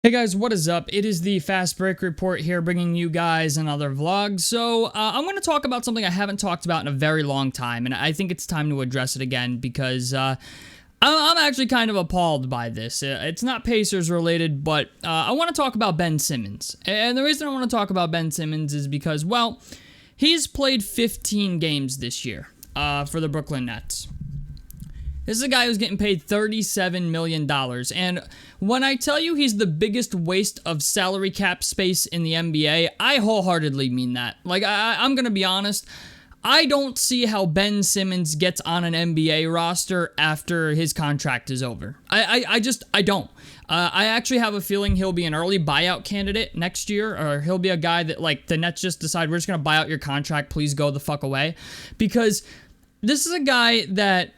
Hey guys, what is up? It is the Fast Break Report here, bringing you guys another vlog. So, I'm going to talk about something I haven't talked about in a very long time, and I think it's time to address it again because I'm actually kind of appalled by this. It's not Pacers related, but I want to talk about Ben Simmons. And the reason I want to talk about Ben Simmons is because, well, he's played 15 games this year for the Brooklyn Nets. This is a guy who's getting paid $37 million. And when I tell you he's the biggest waste of salary cap space in the NBA, I wholeheartedly mean that. Like, I'm going to be honest. I don't see how Ben Simmons gets on an NBA roster after his contract is over. I don't. I actually have a feeling he'll be an early buyout candidate next year, or he'll be a guy that, like, the Nets just decide, we're just going to buy out your contract, please go the fuck away. Because this is a guy that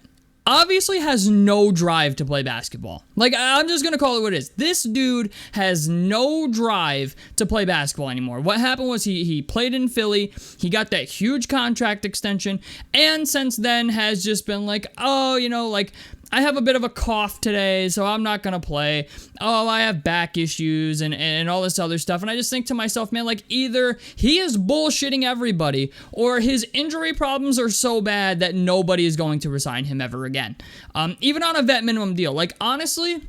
obviously has no drive to play basketball. Like, I'm just going to call it what it is. This dude has no drive to play basketball anymore. What happened was he played in Philly, he got that huge contract extension, and since then has just been like, oh, you know, like, I have a bit of a cough today, so I'm not going to play. Oh, I have back issues and all this other stuff. And I just think to myself, man, like, either he is bullshitting everybody or his injury problems are so bad that nobody is going to resign him ever again. Even on a vet minimum deal. Like, honestly,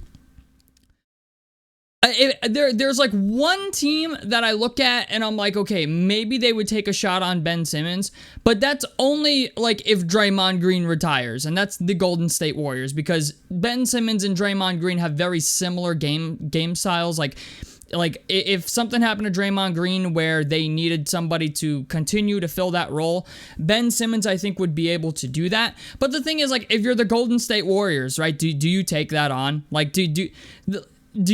there's like one team that I look at and I'm like, okay, maybe they would take a shot on Ben Simmons, but that's only like if Draymond Green retires, and that's the Golden State Warriors, because Ben Simmons and Draymond Green have very similar game styles. Like if something happened to Draymond Green where they needed somebody to continue to fill that role, Ben Simmons, I think, would be able to do that. But the thing is, like, if you're the Golden State Warriors, right, do you take that on? Like, do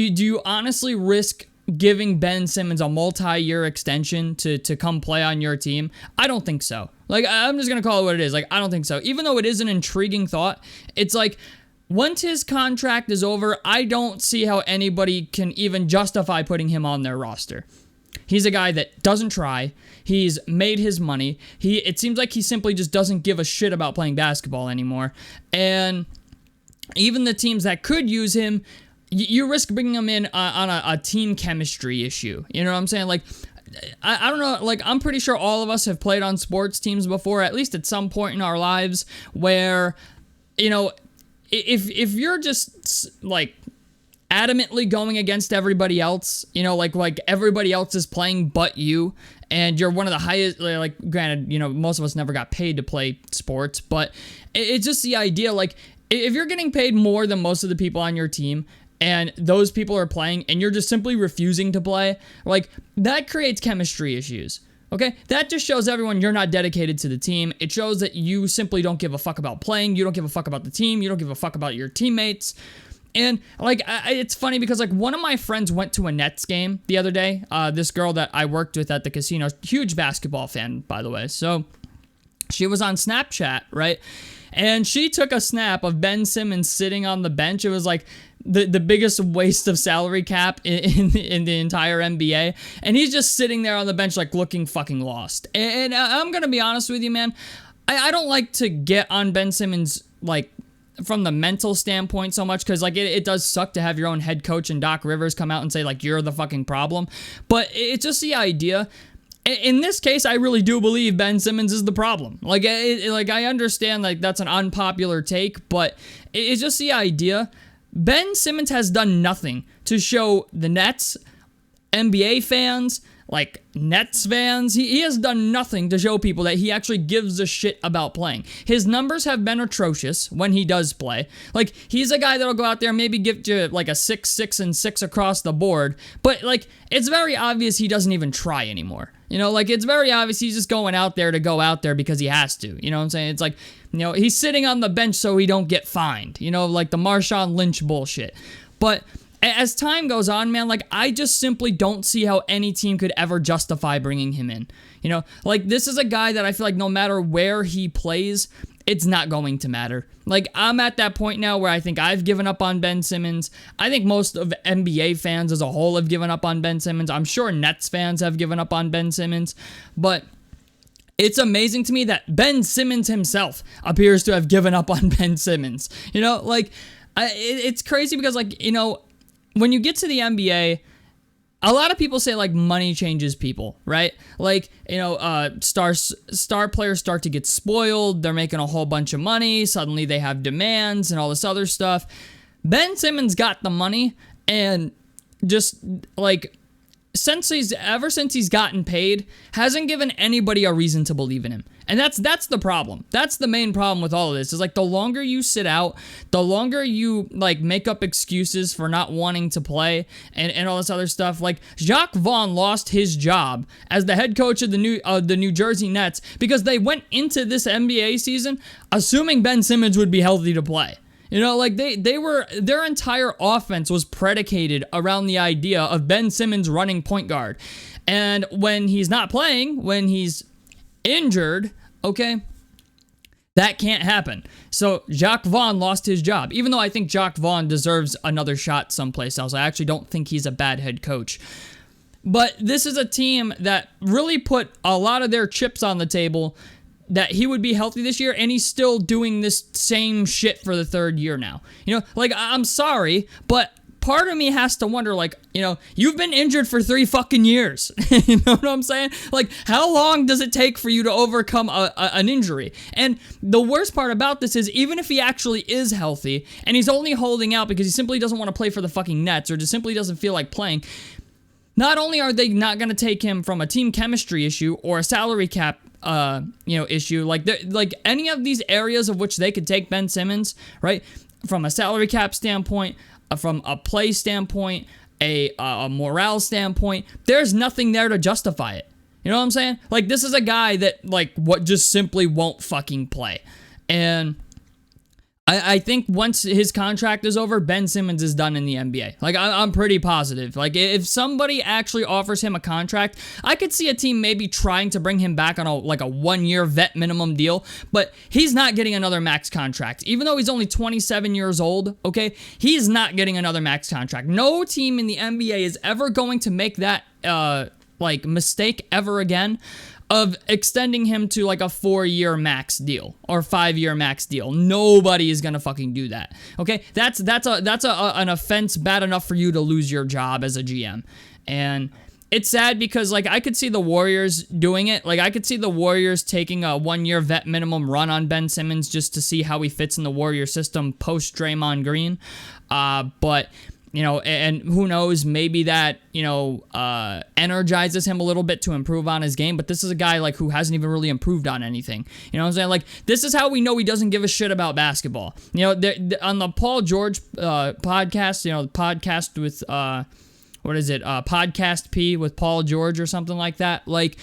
you honestly risk giving Ben Simmons a multi-year extension to come play on your team? I don't think so. Like, I'm just going to call it what it is. Like, I don't think so. Even though it is an intriguing thought, it's like, once his contract is over, I don't see how anybody can even justify putting him on their roster. He's a guy that doesn't try. He's made his money. It seems like he simply just doesn't give a shit about playing basketball anymore. And even the teams that could use him, you risk bringing him in on a team chemistry issue. You know what I'm saying? Like, I don't know. Like, I'm pretty sure all of us have played on sports teams before, at least at some point in our lives, where, you know, if you're just, like, adamantly going against everybody else, you know, like everybody else is playing but you, and you're one of the highest, like, granted, you know, most of us never got paid to play sports, but it's just the idea, like, if you're getting paid more than most of the people on your team, and those people are playing, and you're just simply refusing to play, like, that creates chemistry issues. Okay? That just shows everyone you're not dedicated to the team. It shows that you simply don't give a fuck about playing. You don't give a fuck about the team. You don't give a fuck about your teammates. And, like, it's funny because, like, one of my friends went to a Nets game the other day. This girl that I worked with at the casino, huge basketball fan, by the way. So, she was on Snapchat, right? And she took a snap of Ben Simmons sitting on the bench. It was like the biggest waste of salary cap in the entire NBA. And he's just sitting there on the bench, like, looking fucking lost. And I'm going to be honest with you, man. I don't like to get on Ben Simmons, like, from the mental standpoint so much, because, like, it does suck to have your own head coach and Doc Rivers come out and say, like, you're the fucking problem. But it's just the idea. In this case, I really do believe Ben Simmons is the problem. Like, I understand, like, that's an unpopular take, but it's just the idea. Ben Simmons has done nothing to show the Nets, NBA fans, like, Nets fans. He has done nothing to show people that he actually gives a shit about playing. His numbers have been atrocious when he does play. Like, he's a guy that'll go out there and maybe give you, like, a 6, 6, and 6 across the board, but, like, it's very obvious he doesn't even try anymore. You know, like, it's very obvious he's just going out there to go out there because he has to. You know what I'm saying? It's like, you know, he's sitting on the bench so he don't get fined. You know, like the Marshawn Lynch bullshit. But as time goes on, man, like, I just simply don't see how any team could ever justify bringing him in. You know, like, this is a guy that I feel like no matter where he plays, it's not going to matter. Like, I'm at that point now where I think I've given up on Ben Simmons. I think most of NBA fans as a whole have given up on Ben Simmons. I'm sure Nets fans have given up on Ben Simmons. But it's amazing to me that Ben Simmons himself appears to have given up on Ben Simmons. You know, like, it's crazy because, like, you know, when you get to the NBA, a lot of people say like money changes people, right? Like, star players start to get spoiled. They're making a whole bunch of money. Suddenly they have demands and all this other stuff. Ben Simmons got the money, and just like ever since he's gotten paid, hasn't given anybody a reason to believe in him. And that's the problem. That's the main problem with all of this, is like the longer you sit out, the longer you like make up excuses for not wanting to play and all this other stuff. Like Jacques Vaughn lost his job as the head coach of the New Jersey Nets because they went into this NBA season assuming Ben Simmons would be healthy to play. Like their entire offense was predicated around the idea of Ben Simmons running point guard. And when he's not playing, when he's injured, okay, that can't happen. So Jacques Vaughn lost his job, even though I think Jacques Vaughn deserves another shot someplace else. I actually don't think he's a bad head coach. But this is a team that really put a lot of their chips on the table that he would be healthy this year, and he's still doing this same shit for the third year now. Like, I'm sorry, but part of me has to wonder, like, you've been injured for 3 fucking years. You know what I'm saying? Like, how long does it take for you to overcome an injury? And the worst part about this is, even if he actually is healthy, and he's only holding out because he simply doesn't want to play for the fucking Nets, or just simply doesn't feel like playing, not only are they not going to take him from a team chemistry issue or a salary cap issue, like any of these areas of which they could take Ben Simmons, right? From a salary cap standpoint, from a play standpoint, a morale standpoint, there's nothing there to justify it. You know what I'm saying? Like, this is a guy that, like, just simply won't fucking play. And I think once his contract is over, Ben Simmons is done in the NBA. Like, I'm pretty positive. Like, if somebody actually offers him a contract, I could see a team maybe trying to bring him back on a 1-year vet minimum deal, but he's not getting another max contract. Even though he's only 27 years old, okay, he's not getting another max contract. No team in the NBA is ever going to make that, mistake ever again of extending him to like a 4-year max deal or 5-year max deal. Nobody is gonna fucking do that. Okay, that's an offense bad enough for you to lose your job as a GM. And it's sad because, like, I could see the Warriors doing it. Like, I could see the Warriors taking a 1-year vet minimum run on Ben Simmons just to see how he fits in the Warrior system post Draymond Green. But and who knows, maybe that, energizes him a little bit to improve on his game. But this is a guy, like, who hasn't even really improved on anything. You know what I'm saying? Like, this is how we know he doesn't give a shit about basketball. On the Paul George podcast, the podcast with, Podcast P with Paul George or something like that. Like,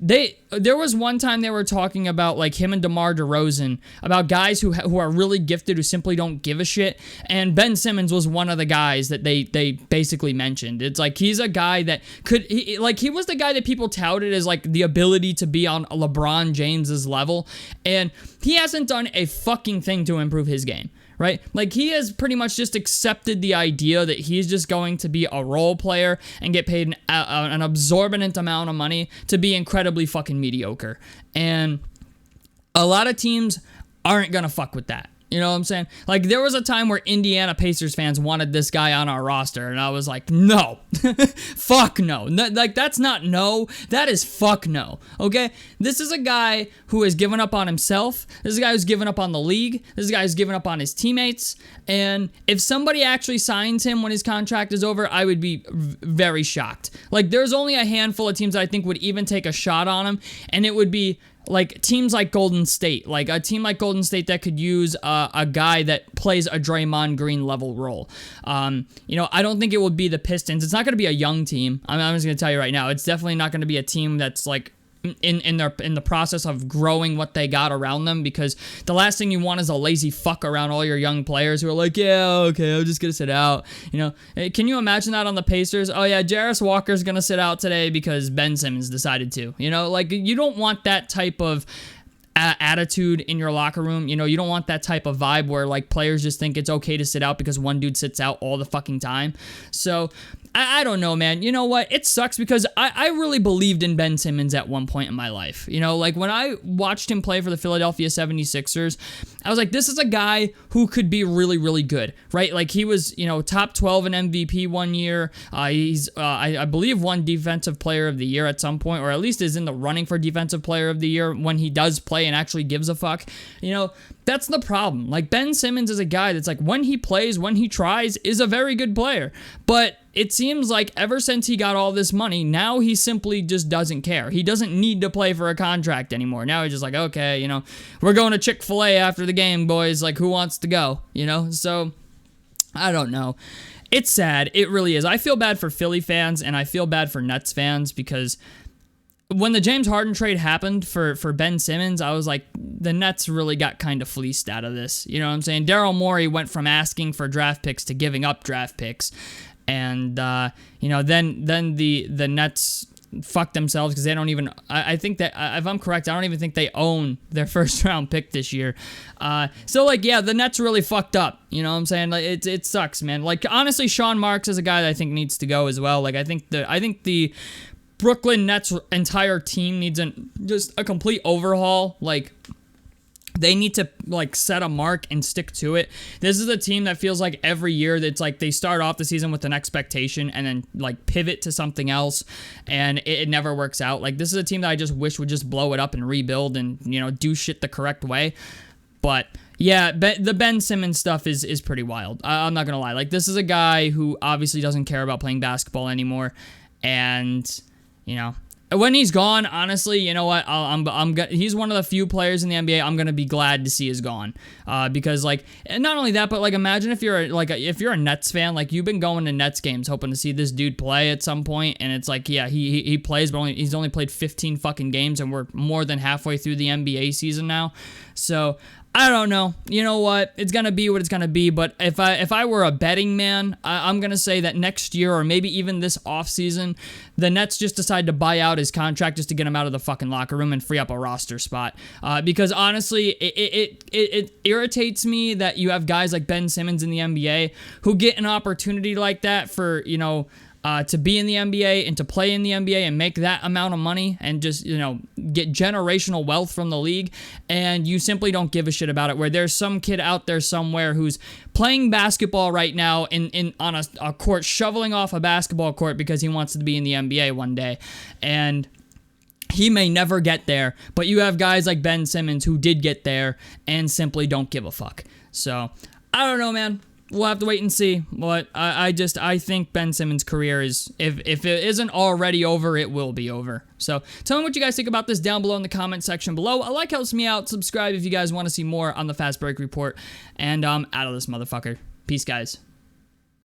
there was one time they were talking about, like, him and DeMar DeRozan, about guys who are really gifted, who simply don't give a shit, and Ben Simmons was one of the guys that they basically mentioned. It's like, he's a guy that he was the guy that people touted as, like, the ability to be on LeBron James's level, and he hasn't done a fucking thing to improve his game. Right? Like, he has pretty much just accepted the idea that he's just going to be a role player and get paid an absorbent amount of money to be incredibly fucking mediocre. And a lot of teams aren't going to fuck with that. You know what I'm saying? Like, there was a time where Indiana Pacers fans wanted this guy on our roster, and I was like, no. Fuck no. That's not no. That is fuck no. Okay? This is a guy who has given up on himself. This is a guy who's given up on the league. This is a guy who's given up on his teammates. And if somebody actually signs him when his contract is over, I would be very shocked. Like, there's only a handful of teams that I think would even take a shot on him, and it would be like teams like Golden State, like a team like Golden State that could use a guy that plays a Draymond Green level role. I don't think it would be the Pistons. It's not going to be a young team. I'm just going to tell you right now. It's definitely not going to be a team that's like in the process of growing what they got around them, because the last thing you want is a lazy fuck around all your young players who are like, yeah, okay, I'm just gonna sit out. Can you imagine that on the Pacers? Oh yeah, Jarris Walker's gonna sit out today because Ben Simmons decided to. Like, you don't want that type of attitude in your locker room. You know, you don't want that type of vibe where like players just think it's okay to sit out because one dude sits out all the fucking time. So I don't know, man. You know what? It sucks because I really believed in Ben Simmons at one point in my life. You know, like when I watched him play for the Philadelphia 76ers, I was like, this is a guy who could be really, really good, right? Like he was, you know, top 12 in MVP one year. He's, I believe, won Defensive Player of the Year at some point, or at least is in the running for Defensive Player of the Year when he does play and actually gives a fuck. You know, that's the problem. Like Ben Simmons is a guy that's like when he plays, when he tries, is a very good player. But it seems like ever since he got all this money, now he simply just doesn't care. He doesn't need to play for a contract anymore. Now he's just like, okay, you know, we're going to Chick-fil-A after the game, boys. Like, who wants to go? You know? So, I don't know. It's sad. It really is. I feel bad for Philly fans, and I feel bad for Nets fans because when the James Harden trade happened for Ben Simmons, I was like, the Nets really got kind of fleeced out of this. You know what I'm saying? Daryl Morey went from asking for draft picks to giving up draft picks. And, you know, then the Nets fuck themselves because they don't even, I think that, if I'm correct, I don't even think they own their first round pick this year. So, like, yeah, the Nets really fucked up. You know what I'm saying? Like, it sucks, man. Like, honestly, Sean Marks is a guy that I think needs to go as well. Like, I think the Brooklyn Nets entire team needs just a complete overhaul. Like, they need to like set a mark and stick to it. This is a team that feels like every year that's like they start off the season with an expectation and then like pivot to something else, and it never works out. Like this is a team that I just wish would just blow it up and rebuild and, you know, do shit the correct way. But yeah, the Ben Simmons stuff is pretty wild. I'm not gonna lie. Like this is a guy who obviously doesn't care about playing basketball anymore, and you know. When he's gone, honestly, you know what? He's one of the few players in the NBA I'm gonna be glad to see is gone, because like, and not only that, but like, imagine if you're a Nets fan, like you've been going to Nets games hoping to see this dude play at some point, and it's like, yeah, he plays, but he's only played 15 fucking games, and we're more than halfway through the NBA season now, so. I don't know. You know what? It's going to be what it's going to be, but if I were a betting man, I'm going to say that next year or maybe even this offseason, the Nets just decide to buy out his contract just to get him out of the fucking locker room and free up a roster spot. Because honestly, it irritates me that you have guys like Ben Simmons in the NBA who get an opportunity like that for, you know, to be in the NBA and to play in the NBA and make that amount of money and just, you know, get generational wealth from the league, and you simply don't give a shit about it, where there's some kid out there somewhere who's playing basketball right now on a court, shoveling off a basketball court because he wants to be in the NBA one day, and he may never get there, but you have guys like Ben Simmons who did get there and simply don't give a fuck. So, I don't know, man. We'll have to wait and see, but I think Ben Simmons' career is, if it isn't already over, it will be over. So tell me what you guys think about this down below in the comment section below. A like helps me out. Subscribe if you guys want to see more on the Fast Break Report. And I'm out of this motherfucker. Peace, guys.